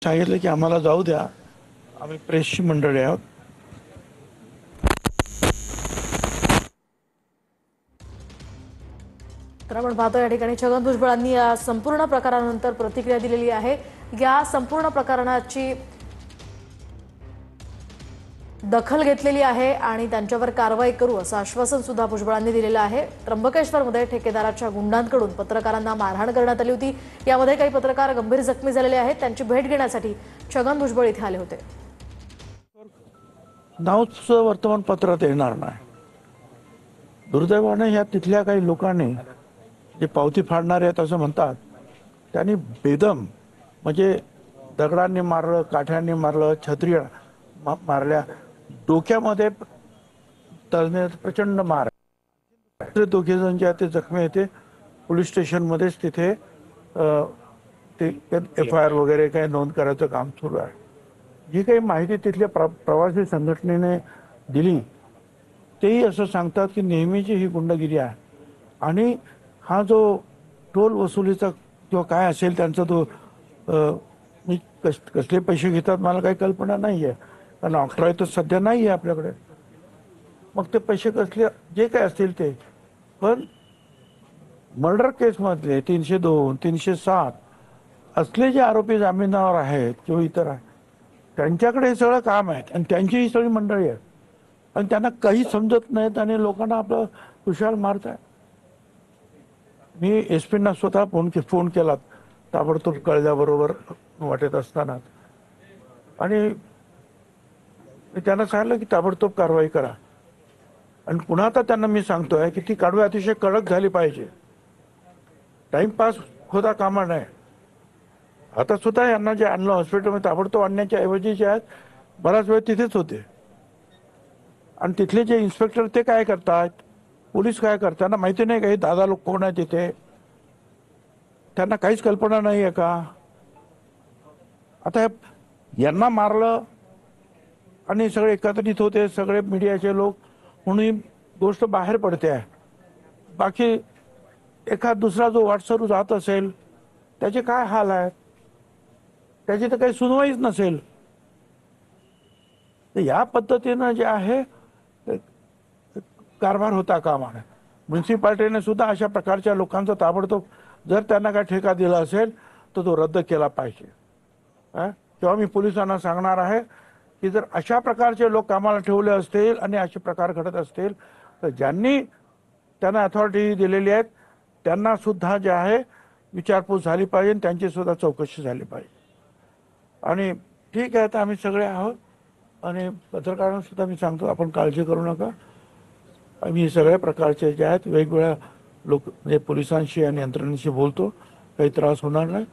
सांगितलं की आम्हाला जाऊ द्या, आम्ही प्रेसची मंडळी आहोत. तर आपण पाहतो या ठिकाणी छगन भुजबळांनी या संपूर्ण प्रकारानंतर प्रतिक्रिया दिलेली आहे. या संपूर्ण प्रकरणाची दखल घेतलेली आहे आणि त्यांच्यावर कारवाई करू असं आश्वासन सुद्धा भुजबळांनी दिलेलं आहे. त्र्यंबकेश्वरमध्ये ठेकेदाराच्या गुंडांकडून पत्रकारांना मारहाण करण्यात आली होती. यामध्ये काही पत्रकार गंभीर जखमी झालेले आहेत. त्यांची भेट घेण्यासाठी छगन भुजबळ इथे आले होते. नावच वर्तमानपत्रात येणार नाही. दुर्दैवाने ह्या तिथल्या काही लोकांनी जे पावती फाडणारे आहेत असं म्हणतात, त्यांनी बेदम म्हणजे दगडांनी मारलं, काठ्यांनी मारलं, छत्री मारल्या, डोक्यामध्ये तळण्यात प्रचंड मार. दोघे जण जे ते जखमी होते पोलीस स्टेशनमध्येच तिथे ते FIR वगैरे काही नोंद करायचं काम सुरू आहे. जी काही माहिती तिथल्या प्रवासी संघटनेने दिली तेही असं सांगतात की नेहमीची ही गुंडगिरी आहे आणि हा जो टोल वसुलीचा किंवा काय असेल त्यांचा तो कसले पैसे घेतात मला काही कल्पना नाही आहे, कारण ऑक्ट्रॉय तर सध्या नाही आहे आपल्याकडे. मग ते पैसे कसले जे काय असतील ते, पण मर्डर केसमधले 302, 307 असले जे आरोपी जामिनावर आहेत किंवा इतर आहेत त्यांच्याकडे हे सगळं काम आहे आणि त्यांची ही सगळी मंडळी आहे आणि त्यांना काही समजत नाहीत आणि लोकांना आपलं कुशाल मारत आहे. मी SP ना स्वतः फोन केला ताबडतोब कळल्याबरोबर वाटत असताना आणि मी त्यांना सांगितलं की ताबडतोब कारवाई करा. आणि पुन्हा आता त्यांना मी सांगतोय की ती कारवाई अतिशय कडक झाली पाहिजे. टाइमपास होता कामा नये. आता सुद्धा यांना जे आणलं हॉस्पिटलमध्ये ताबडतोब आणण्याच्या ऐवजी जे आहेत बराच वेळ तिथेच होते आणि तिथले जे इन्स्पेक्टर ते काय करतात, पोलीस काय करतात, त्यांना माहिती नाही का हे दादा लोक कोण आहे तिथे, त्यांना काहीच कल्पना नाही आहे का. आता यांना मारलं आणि सगळे एकत्रित होते सगळे मीडियाचे लोक म्हणून ही गोष्ट बाहेर पडते आहे. बाकी एखाद दुसरा जो वाटसरू जात असेल त्याचे काय हाल आहेत, त्याची तर काही सुनवाईच नसेल. तर या पद्धतीनं जे आहे कारभार होता कामा नये. म्युन्सिपाल्टीने सुद्धा अशा प्रकारच्या लोकांचा ताबडतोब जर त्यांना काय ठेका दिला असेल तर तो रद्द केला पाहिजे. तेव्हा मी पोलिसांना सांगणार आहे की जर अशा प्रकारचे लोक कामाला ठेवले असतील आणि असे प्रकार घडत असतील तर ज्यांनी त्यांना अथॉरिटी दिलेली आहेत त्यांना सुद्धा जे आहे विचारपूस झाली पाहिजे, त्यांची सुद्धा चौकशी झाली पाहिजे. आणि ठीक आहे, तर आम्ही सगळे आहोत आणि पत्रकारांना सुद्धा मी सांगतो आपण काळजी करू नका. आम्ही सगळ्या प्रकारचे जे आहेत वेगवेगळ्या लोक म्हणजे पोलिसांशी आणि यंत्रणेशी बोलतो, काही त्रास होणार नाही.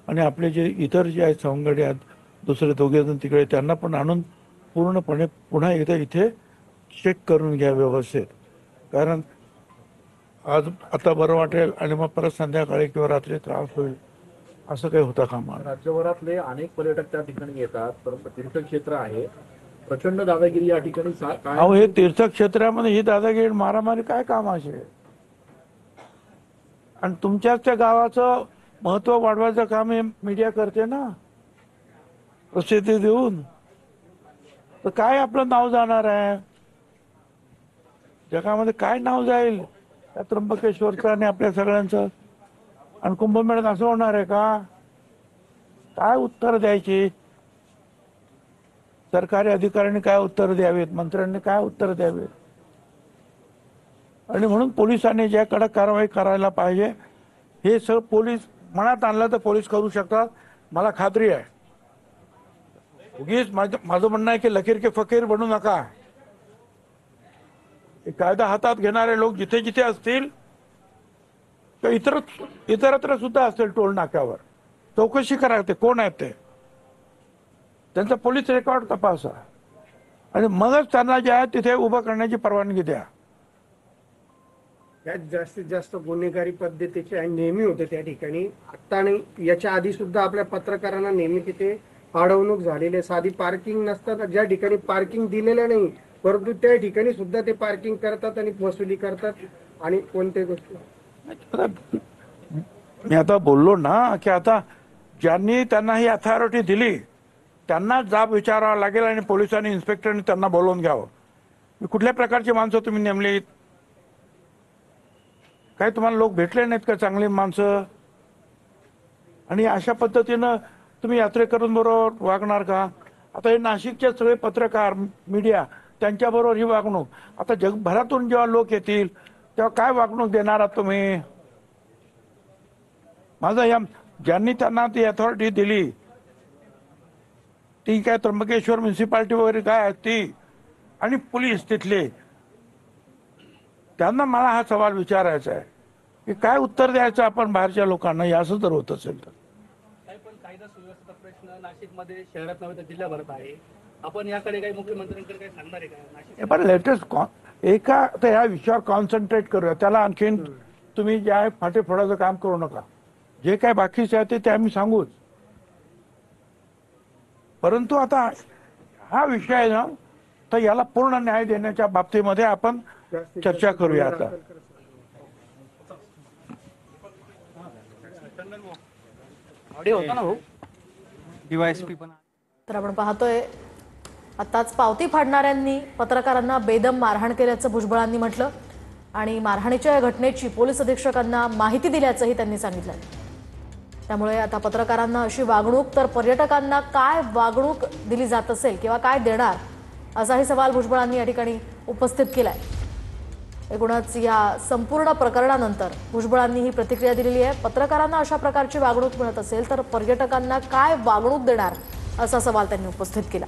आणि आपले जे इतर जे आहेत सवंगडी आहेत दुसरे दोघे जण तिकडे त्यांना पण आणून पूर्णपणे पुन्हा एकदा इथे चेक करून घ्या व्यवस्थित, कारण आज आता बरं वाटेल आणि मग परत संध्याकाळी किंवा रात्री त्रास होईल असं काही होता कामा. राज्यभरातले अनेक पर्यटक त्या ठिकाणी येतात, परंतु तीर्थक्षेत्र आहे, प्रचंड दादागिरी या ठिकाणी अहो हे तीर्थक्षेत्रामध्ये ही दादागिरी मारामारी काय कामाचे. आणि तुमच्याच त्या गावाचं महत्व वाढवायचं काम हे मीडिया करते ना प्रसिद्धी देऊन. तर काय आपलं नाव जाणार आहे जगामध्ये, काय नाव जाईल त्या त्र्यंबकेश्वरचं आणि आपल्या सगळ्यांचं. आणि कुंभमेळ्यात असं होणार आहे का, काय उत्तर द्यायची, सरकारी अधिकाऱ्यांनी काय उत्तर द्यावीत, मंत्र्यांनी काय उत्तर द्यावीत. आणि म्हणून पोलिसांनी ज्या कडक कारवाई करायला पाहिजे हे सगळं पोलीस मनात आणलं तर पोलीस करू शकतात, मला खात्री आहे. उगीच माझं म्हणणं आहे की लकीर के फकीर बनू नका. कायदा हातात घेणारे लोक जिथे जिथे असतील तर इतरत्र सुद्धा असतील टोल नाक्यावर चौकशी करा ते कोण आहेत ते, त्यांचा पोलीस रेकॉर्ड तपासा आणि मगच त्यांना जे आहे तिथे उभं करण्याची परवानगी द्या. यात जास्तीत जास्त गुन्हेगारी पद्धतीचे नेहमी होते त्या ठिकाणी. आता नाही याच्या आधी सुद्धा आपल्या पत्रकारांना नेहमी तिथे अडवणूक झालेली. साधी पार्किंग नसताना ज्या ठिकाणी पार्किंग दिलेलं नाही परंतु त्या ठिकाणी सुद्धा ते पार्किंग करतात आणि वसुली करतात. आणि कोणत्या गोष्टी मी आता बोललो ना की आता ज्यांनी त्यांना ही अथॉरिटी दिली त्यांना जाब विचारावा लागेल आणि पोलिसांनी इन्स्पेक्टरनी त्यांना बोलवून घ्यावं. कुठल्या प्रकारची माणसं तुम्ही नेमलीत? काही तुम्हाला लोक भेटले नाहीत का चांगली माणसं? आणि अशा पद्धतीनं तुम्ही यात्रेकरूंबरोबर वागणार का? आता हे नाशिकचे सगळे पत्रकार मीडिया त्यांच्याबरोबर ही वागणूक, आता जगभरातून जेव्हा लोक येतील तेव्हा काय वागणूक देणार आहात तुम्ही? माझं या ज्यांनी त्यांना ती अथॉरिटी दिली ती काय त्र्यंबकेश्वर म्युन्सिपाल्टी वगैरे काय आहे ती, आणि पोलीस तिथले, त्यांना मला हा सवाल विचारायचा आहे की काय उत्तर द्यायचं आपण बाहेरच्या लोकांना, हे असं जर होत असेल तर. पण कायदा सुव्यवस्थेचा प्रश्न नाशिकमध्ये शहरात नव्हे तर जिल्ह्याभरात आहे. आपण याकडे काही मुख्यमंत्र्यांकडे काही सांगणार आहे का? नाशिक पण लेटेस्ट एका तर या विषयावर कॉन्सन्ट्रेट करूया, त्याला आणखीन तुम्ही जे आहे फाटे फोडायचं काम करू नका. जे काय बाकीचे आहे ते आम्ही सांगूच, परंतु आता हा विषय आहे ना, तर याला पूर्ण न्याय देण्याच्या बाबतीमध्ये आपण चर्चा करूया. आता ऑडिओ होता ना भाऊ? डीवायएसपी पण तर आपण पाहतोय आताच पावती फाडणाऱ्यांनी पत्रकारांना बेदम मारहाण केल्याचं भुजबळांनी म्हटलं आणि मारहाणीच्या या घटनेची पोलीस अधीक्षकांना माहिती दिल्याचंही त्यांनी सांगितलं. त्यामुळे आता पत्रकारांना अशी वागणूक तर पर्यटकांना काय वागणूक दिली जात असेल किंवा काय देणार, असाही सवाल भुजबळांनी या ठिकाणी उपस्थित केलाय. एकूणच या संपूर्ण प्रकरणानंतर भुजबळांनी ही प्रतिक्रिया दिलेली आहे. पत्रकारांना अशा प्रकारची वागणूक मिळत असेल तर पर्यटकांना काय वागणूक देणार, असा सवाल त्यांनी उपस्थित केला.